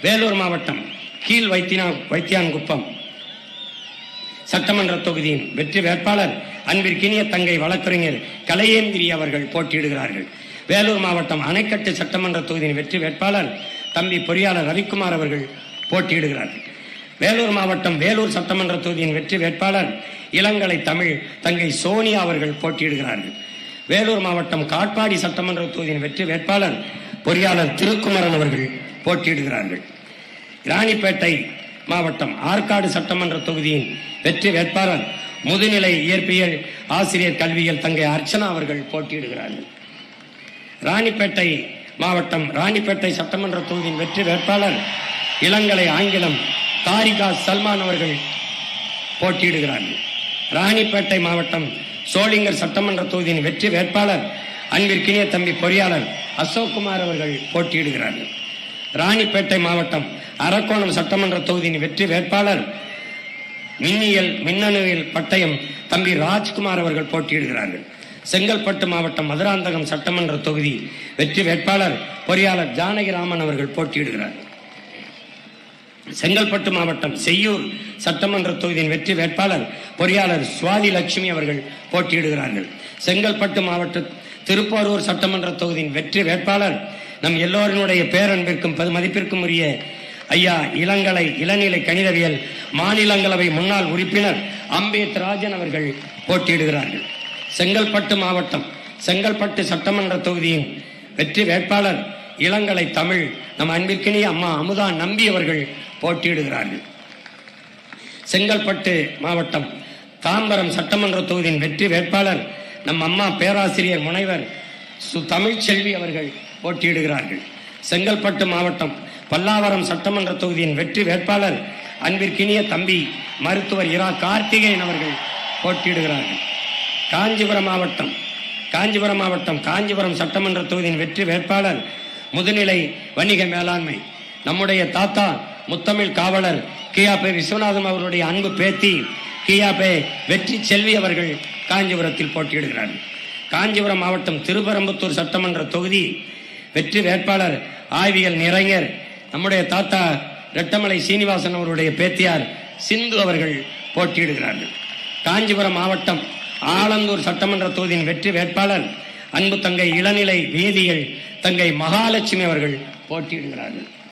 வேலூர் மாவட்டம் கீழ் வைத்தியான்குப்பம் சட்டமன்ற தொகுதியின் வெற்றி வேட்பாளர் அன்பிற்கினிய தங்கை வழக்கறிஞர் கலையேந்திரி அவர்கள் போட்டியிடுகிறார்கள். வேலூர் மாவட்டம் அணைக்கட்டு சட்டமன்ற தொகுதியின் வெற்றி வேட்பாளர் தம்பி பொறியாளர் ரவிக்குமார் அவர்கள் போட்டியிடுகிறார்கள். வேலூர் மாவட்டம் வேலூர் சட்டமன்ற தொகுதியின் வெற்றி வேட்பாளர் இளங்கலை தமிழ் தங்கை சோனியா அவர்கள் போட்டியிடுகிறார்கள். வேலூர் மாவட்டம் காட்பாடி சட்டமன்ற தொகுதியின் வெற்றி வேட்பாளர் பொறியாளர் திருக்குமரன் அவர்கள் போட்டியிடுகிறார்கள். ராணிப்பேட்டை மாவட்டம் ஆற்காடு சட்டமன்ற தொகுதியின் வெற்றி வேட்பாளர் முதுநிலை இயற்பியல் ஆசிரியர் கல்வியில் தங்கை அர்ச்சனா அவர்கள் போட்டியிடுகிறார்கள். ராணிப்பேட்டை மாவட்டம் ராணிப்பேட்டை சட்டமன்ற தொகுதியின் வெற்றி வேட்பாளர் இளங்கலை ஆங்கிலம் தாரிகா சல்மான் அவர்கள் போட்டியிடுகிறார்கள். ராணிப்பேட்டை மாவட்டம் சோளிங்கர் சட்டமன்ற தொகுதியின் வெற்றி வேட்பாளர் அன்பிற்கினிய தம்பி பொறியாளர் அசோக்குமார் அவர்கள் போட்டியிடுகிறார்கள். ராணிப்பேட்டை மாவட்டம் அரக்கோணம் சட்டமன்ற தொகுதியின் வெற்றி வேட்பாளர் மின்னணுவியல் பட்டயம் தம்பி ராஜ்குமார் அவர்கள் போட்டியிடுகிறார்கள். செங்கல்பட்டு மாவட்டம் மதுராந்தகம் சட்டமன்ற தொகுதி வெற்றி வேட்பாளர் பொறியாளர் ஜானகிராமன் அவர்கள் போட்டியிடுகிறார்கள். செங்கல்பட்டு மாவட்டம் செய்யூர் சட்டமன்ற தொகுதியின் வெற்றி வேட்பாளர் பொறியாளர் சுவாதி லட்சுமி அவர்கள் போட்டியிடுகிறார்கள். செங்கல்பட்டு மாவட்ட திருப்போரூர் சட்டமன்ற தொகுதியின் வெற்றி வேட்பாளர் நம் எல்லோரினுடைய பேரன்பிற்கும் மதிப்பிற்கும் உரிய ஐயா இளநிலை கணிதவியல் மாநிலங்களவை முன்னாள் உறுப்பினர் அம்பேத் ராஜன் அவர்கள் போட்டியிடுகிறார்கள். செங்கல்பட்டு மாவட்டம் செங்கல்பட்டு சட்டமன்ற தொகுதியின் வெற்றி வேட்பாளர் இளங்கலை தமிழ் நம் அன்பிற்கினிய அம்மா அமுதா நம்பி அவர்கள் போட்டியிடுகிறார்கள். செங்கல்பட்டு மாவட்டம் தாம்பரம் சட்டமன்ற தொகுதியின் வெற்றி வேட்பாளர் நம் அம்மா பேராசிரியர் முனைவர் தமிழ்ச்செல்வி அவர்கள் போட்டியிடுகிறார்கள். செங்கல்பட்டு மாவட்டம் பல்லாவரம் சட்டமன்ற தொகுதியின் வெற்றி வேட்பாளர் அன்பிற்கினிய தம்பி மருத்துவர் இரா கார்த்திகேயன் அவர்கள் போட்டியிடுகிறார்கள். காஞ்சிபுரம் மாவட்டம் காஞ்சிபுரம் சட்டமன்ற தொகுதியின் வெற்றி வேட்பாளர் முதுநிலை வணிக மேலாண்மை நம்முடைய தாத்தா முத்தமிழ் காவலர் கியாபே விஸ்வநாதன் அவருடைய அன்பு பேத்தி கியாபே வெற்றி செல்வி அவர்கள் காஞ்சிபுரத்தில் போட்டியிடுகிறார்கள். காஞ்சிபுரம் மாவட்டம் திருப்பரம்புத்தூர் சட்டமன்ற தொகுதி வெற்றி வேட்பாளர் ஆய்வியல் நிறைஞர் நம்முடைய தாத்தா ரெட்டமலை சீனிவாசன் அவருடைய பேத்தியார் சிந்து அவர்கள் போட்டியிடுகிறார்கள். காஞ்சிபுரம் மாவட்டம் ஆலந்தூர் சட்டமன்ற தொகுதியின் வெற்றி வேட்பாளர் அன்பு தங்கை இளநிலை வேதியியல் தங்கை மகாலட்சுமி அவர்கள் போட்டியிடுகிறார்கள்.